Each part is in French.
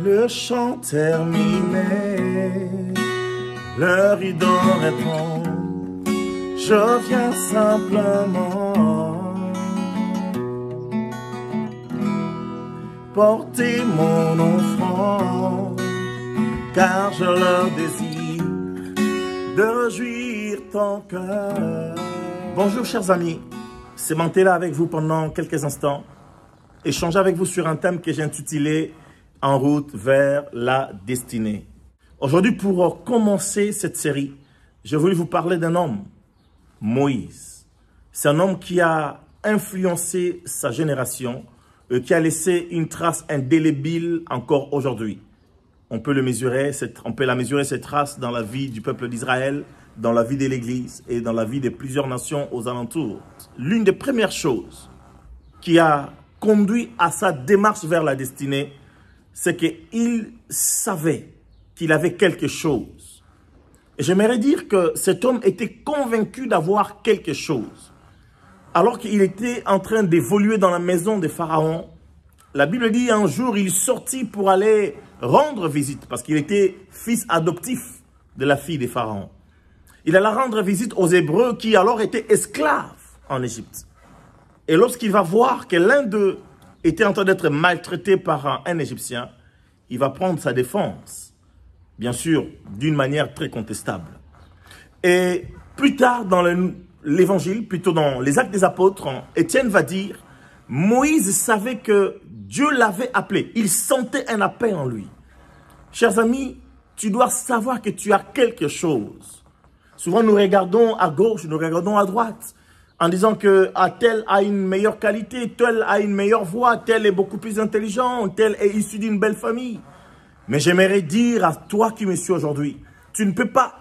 Le chant terminé, le rideau répond, je viens simplement porter mon enfant, car je le désire de réjouir ton cœur. Bonjour chers amis, c'est Mantella avec vous pendant quelques instants. Échanger avec vous sur un thème que j'ai intitulé « En route vers la destinée ». Aujourd'hui, pour commencer cette série, je voulais vous parler d'un homme, Moïse. C'est un homme qui a influencé sa génération, qui a laissé une trace indélébile encore aujourd'hui. On peut la mesurer, cette trace dans la vie du peuple d'Israël, dans la vie de l'Église et dans la vie de plusieurs nations aux alentours. L'une des premières choses qui a conduit à sa démarche vers la destinée, c'est qu'il savait qu'il avait quelque chose. Et j'aimerais dire que cet homme était convaincu d'avoir quelque chose. Alors qu'il était en train d'évoluer dans la maison de Pharaon, la Bible dit un jour, il sortit pour aller rendre visite, parce qu'il était fils adoptif de la fille de Pharaon. Il alla rendre visite aux Hébreux qui alors étaient esclaves en Égypte. Et lorsqu'il va voir que l'un d'eux était en train d'être maltraité par un Égyptien, il va prendre sa défense, bien sûr, d'une manière très contestable. Et plus tard dans l'évangile, plutôt dans les Actes des Apôtres, Étienne va dire, Moïse savait que Dieu l'avait appelé. Il sentait un appel en lui. Chers amis, tu dois savoir que tu as quelque chose. Souvent, nous regardons à gauche, nous regardons à droite, en disant que tel a une meilleure qualité, tel a une meilleure voix, tel est beaucoup plus intelligent, tel est issu d'une belle famille. Mais j'aimerais dire à toi qui me suis aujourd'hui, tu ne peux pas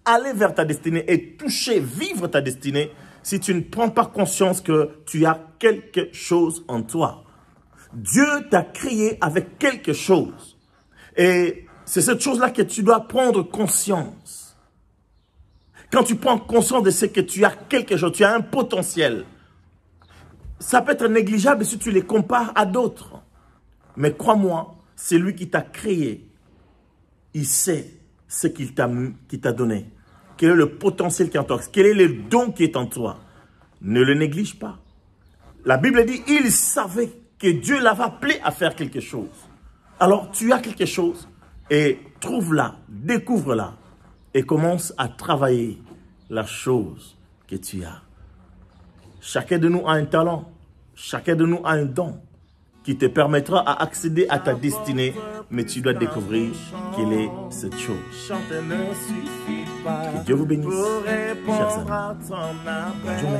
aller vers ta destinée et toucher, vivre ta destinée, si tu ne prends pas conscience que tu as quelque chose en toi. Dieu t'a créé avec quelque chose. Et c'est cette chose-là que tu dois prendre conscience. Quand tu prends conscience de ce que tu as quelque chose, tu as un potentiel. Ça peut être négligeable si tu les compares à d'autres. Mais crois-moi, c'est lui qui t'a créé. Il sait ce qu'il t'a donné. Quel est le potentiel qui est en toi? Quel est le don qui est en toi? Ne le néglige pas. La Bible dit, il savait que Dieu l'avait appelé à faire quelque chose. Alors, tu as quelque chose et trouve-la, découvre-la et commence à travailler la chose que tu as. Chacun de nous a un talent, chacun de nous a un don qui te permettra à accéder à ta destinée, mais tu dois découvrir quelle est cette chose. Que Dieu vous bénisse, chers amis. Bonne journée.